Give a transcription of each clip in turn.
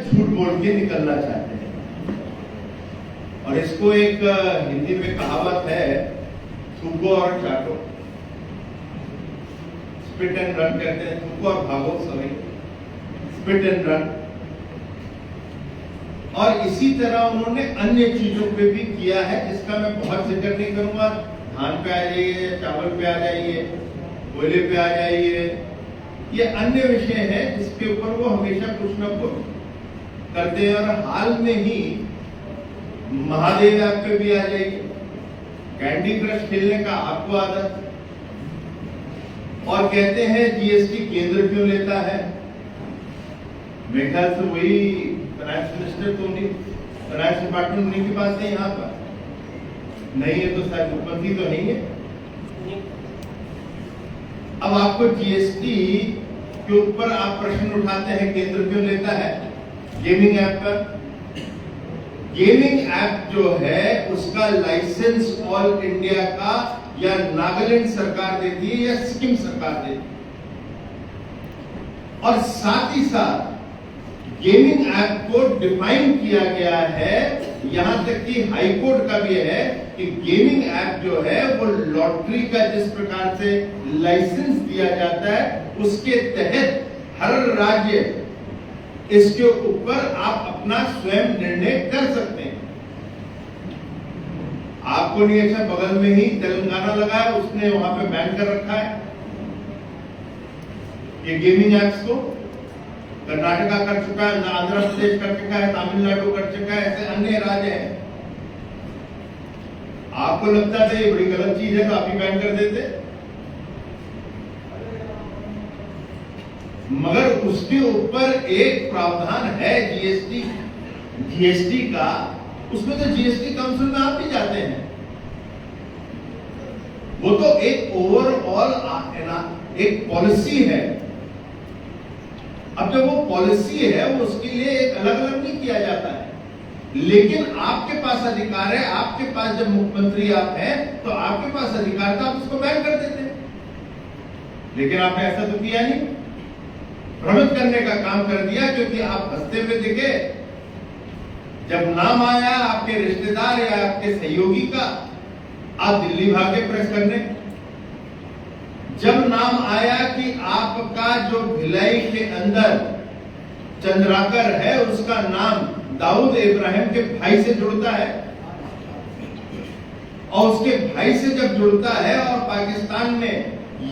झूठ बोल के निकलना चाहते हैं। और इसको एक हिंदी में कहावत है, थूको और चाटो, स्पिट एंड रन कहते हैं, थूको और भागो, सॉरी, स्पिट एंड रन। और इसी तरह उन्होंने अन्य चीजों पे भी किया है, जिसका मैं बहुत जिक्र नहीं करूंगा। धान पे आ जाइए, चावल पे आ जाइए, कोयले पे आ जाइए, ये अन्य विषय है जिसके ऊपर वो हमेशा कुछ ना कुछ करते हैं। और हाल में ही महादेव ऐप पे भी आ जाइए, कैंडी क्रश खेलने का आपको आदत, और कहते हैं जीएसटी केंद्र क्यों लेता है। मेरे ख्याल से वही फाइनेंस मिनिस्टर तो नहीं, फाइनेंस डिपार्टमेंट उन्हीं के पास है, यहाँ पर नहीं है तो शायद मुख्यमंत्री तो नहीं है। अब आपको जीएसटी के ऊपर आप प्रश्न उठाते हैं केंद्र क्यों लेता है। गेमिंग ऐप पर, गेमिंग ऐप जो है उसका लाइसेंस ऑल इंडिया का या नागालैंड सरकार देती है या सिक्किम सरकार देती है। और साथ ही साथ गेमिंग ऐप को डिफाइन किया गया है, यहां तक कि हाई कोर्ट का भी है कि गेमिंग ऐप जो है वो लॉटरी का जिस प्रकार से लाइसेंस दिया जाता है उसके तहत हर राज्य इसके ऊपर आप अपना स्वयं निर्णय कर सकते हैं। आपको नहीं अच्छा, बगल में ही तेलंगाना लगा है, उसने वहां पे बैन कर रखा है ये गेमिंग ऐप्स को। कर्नाटका कर चुका है, आंध्र प्रदेश कर चुका है, तमिलनाडु कर चुका है, ऐसे अन्य राज्य हैं। आपको लगता था ये बड़ी गलत चीज है तो आप ही बैन कर देते, मगर उसके ऊपर एक प्रावधान है जीएसटी का, उसमें तो जीएसटी काउंसिल में आप भी जाते हैं। वो तो एक ओवरऑल एक पॉलिसी है। अब जब वो पॉलिसी है वो उसके लिए एक अलग अलग नहीं किया जाता है, लेकिन आपके पास अधिकार है। आपके पास जब मुख्यमंत्री आप हैं तो आपके पास अधिकार था, आप उसको बैन कर देते हैं, लेकिन आपने ऐसा तो किया नहीं, भ्रमित करने का काम कर दिया। क्योंकि आप हंसते हुए दिखे, जब नाम आया आपके रिश्तेदार या आपके सहयोगी का, आप दिल्ली भागे प्रेस करने। जब नाम आया कि आपका जो भिलाई के अंदर चंद्राकर है उसका नाम दाऊद इब्राहिम के भाई से जुड़ता है, और उसके भाई से जब जुड़ता है और पाकिस्तान में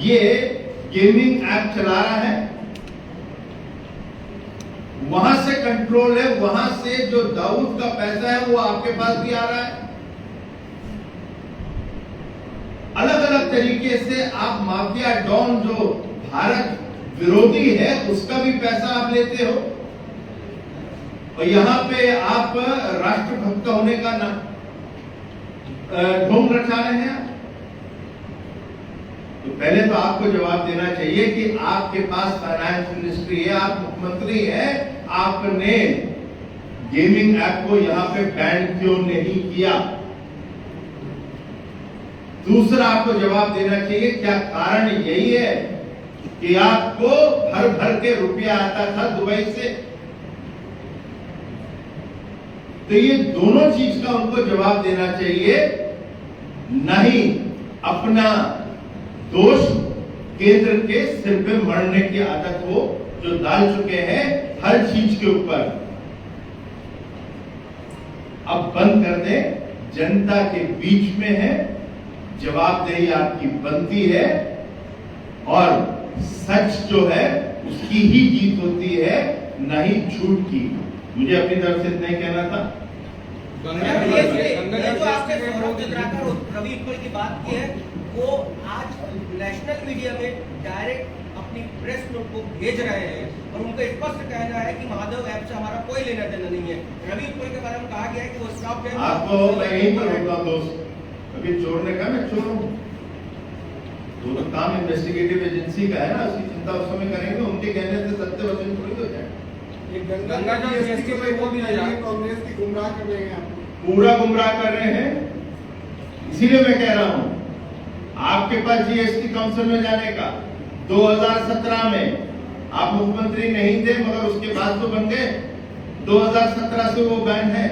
ये गेमिंग ऐप चला रहा है, वहां से कंट्रोल है, वहां से जो दाऊद का पैसा है वो आपके पास भी आ रहा है। अलग अलग तरीके से आप माफिया डॉन जो भारत विरोधी है उसका भी पैसा आप लेते हो, और यहां पे आप राष्ट्रभक्त होने का ना ढोंग रचा रहे हैं। तो पहले तो आपको जवाब देना चाहिए कि आपके पास फाइनेंस मिनिस्ट्री है, आप मुख्यमंत्री हैं, आपने गेमिंग ऐप को यहां पे बैन क्यों नहीं किया। दूसरा आपको जवाब देना चाहिए, क्या कारण यही है कि आपको भर भर के रुपया आता था दुबई से। तो ये दोनों चीज का उनको जवाब देना चाहिए, नहीं अपना दोष केंद्र के सिर पे मरने की आदत हो जो डाल चुके हैं हर चीज के ऊपर। अब बंद कर दें, जनता के बीच में है, जवाबदेही आपकी बनती है, और सच जो है उसकी ही जीत होती है, नहीं झूठ की। मुझे अपनी तरफ से इतना ही कहना था। रवि उत्पल की बात की है, वो आज नेशनल मीडिया में डायरेक्ट अपनी प्रेस नोट को भेज रहे हैं और उनका स्पष्ट कहना है कि महादेव ऐप से हमारा कोई लेना देना नहीं है। रवि उत्पल के बारे में कहा गया है कि वो स्टॉप है। आपको मैं यही पर होता दोस्त, अभी चोर ने कहा मैं चोर हूं, तो काम इन्वेस्टिगेटिव एजेंसी का है ना, उसकी चिंता उस समय करेंगे, उनके कहने से सत्य वचन थोड़ी हो जाए। गंगा जो जीएसटी पे वो भी है, कांग्रेस की गुमराह कर रहे हैं, पूरा गुमराह कर रहे हैं। इसीलिए मैं कह रहा हूं आपके पास जीएसटी काउंसिल में जाने का 2017 में आप मुख्यमंत्री नहीं थे, मगर उसके बाद तो बन गए। 2017 से वो बैन है।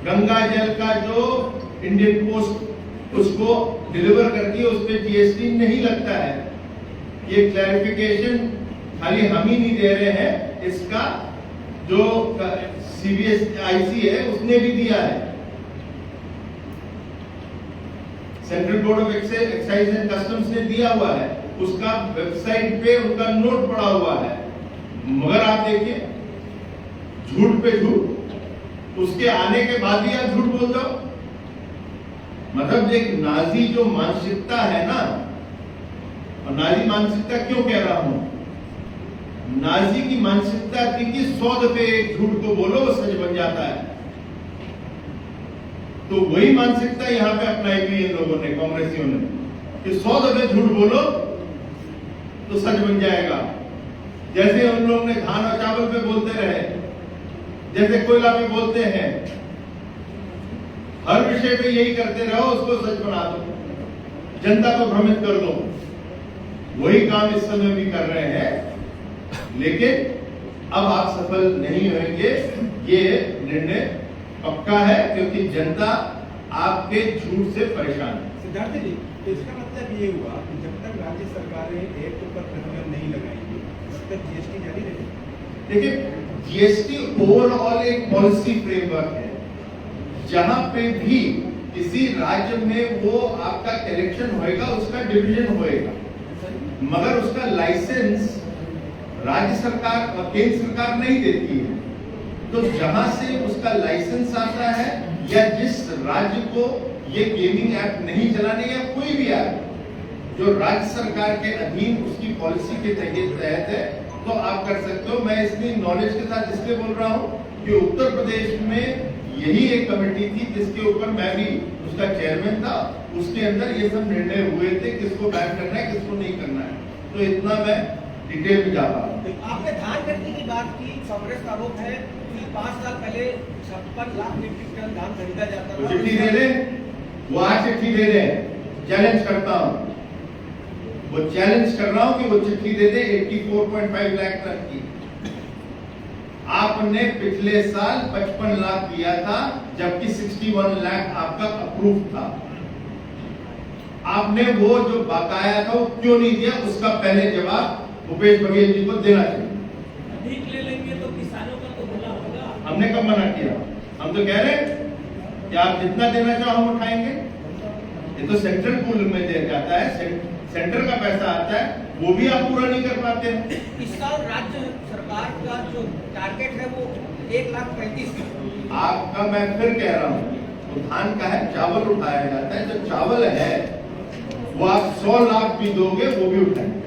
गंगा जल का जो इंडियन पोस्ट उसको डिलीवर करती है, उस पर जीएसटी नहीं लगता है। ये क्लैरिफिकेशन खाली हम ही नहीं दे रहे हैं, इसका जो CBSIC है उसने भी दिया है। Central board of excise and customs ने दिया हुआ है, उसका वेबसाइट पे उनका नोट पड़ा हुआ है। मगर आप देखिए, झूठ पे झूठ, उसके आने के बाद भी आप झूठ बोल जाओ। मतलब एक नाजी जो मानसिकता है ना, और नाजी मानसिकता क्यों कह रहा हूं, नाजी की मानसिकता थी कि 100 दफे एक झूठ को बोलो वो सच बन जाता है। तो वही मानसिकता यहां पे अपनाई हुई इन लोगों ने, कांग्रेसियों ने, कि 100 दफे झूठ बोलो तो सच बन जाएगा। जैसे उन लोगों ने धान और चावल पे बोलते रहे, जैसे कोयला पे बोलते हैं, हर विषय पे यही करते रहो, उसको सच बना दो, जनता को भ्रमित कर दो। वही काम इस समय भी कर रहे हैं, लेकिन अब आप सफल नहीं होंगे, ये निर्णय पक्का है, क्योंकि जनता आपके झूठ से परेशान है। सिद्धार्थ जी, तो इसका मतलब ये हुआ कि जब तक राज्य सरकारें एक ऊपर प्रतिबंध नहीं लगाएंगी तब तक जीएसटी जारी रहेगी। देखिए, जीएसटी ओवरऑल एक पॉलिसी फ्रेमवर्क है, जहां पे भी किसी राज्य में वो आपका कलेक्शन होएगा, उसका डिवीजन होएगा, मगर उसका लाइसेंस राज्य सरकार और केंद्र सरकार नहीं देती है। तो जहां से उसका लाइसेंस आता है, या जिस राज्य को ये गेमिंग ऐप नहीं चलाने, या कोई भी ऐप जो राज्य सरकार के अधीन उसकी पॉलिसी के तहत है, तो आप कर सकते हो। मैं इसलिए नॉलेज के साथ इसलिए बोल रहा हूं कि उत्तर प्रदेश में यही एक कमेटी थी जिसके ऊपर मैं भी उसका चेयरमैन था। उसके अंदर ये सब निर्णय हुए थे, किसको बैन करना है, किसको नहीं करना है। तो इतना मैं डिटेल में जा रहा हूँ। आपने धान खरीदी की बात की, कांग्रेस का आरोप है कि 5 साल पहले 56 लाख मीट्रिक टन धान खरीदा जाता था। चिट्ठी दे दे, वो आज चिट्ठी दे दे, चैलेंज करता हूँ, वो चैलेंज कर रहा हूँ कि वो चिट्ठी दे दे 84.5 लाख टन की। आपने पिछले साल 55 लाख दिया था, जबकि 61 लाख आपका अप्रूव था। आपने वो जो बकाया था वो क्यों नहीं दिया, उसका पहले जवाब भूपेश बघेल जी को देना चाहिए। अधिक ले लेंगे तो किसानों का तो भला होगा। हमने कब मना किया? हम तो कह रहे हैं कि आप जितना देना चाहो हम उठाएंगे। ये तो सेंट्रल पूल में दिया जाता है, सेंटर का पैसा आता है, वो भी आप पूरा नहीं कर पाते हैं। इस साल राज्य सरकार का जो टारगेट है वो 1,35,000। आपका मैं फिर कह रहा हूँ, तो धान का है, चावल उठाया जाता है। जो चावल है वो आप 100 लाख भी दोगे वो भी उठाएंगे।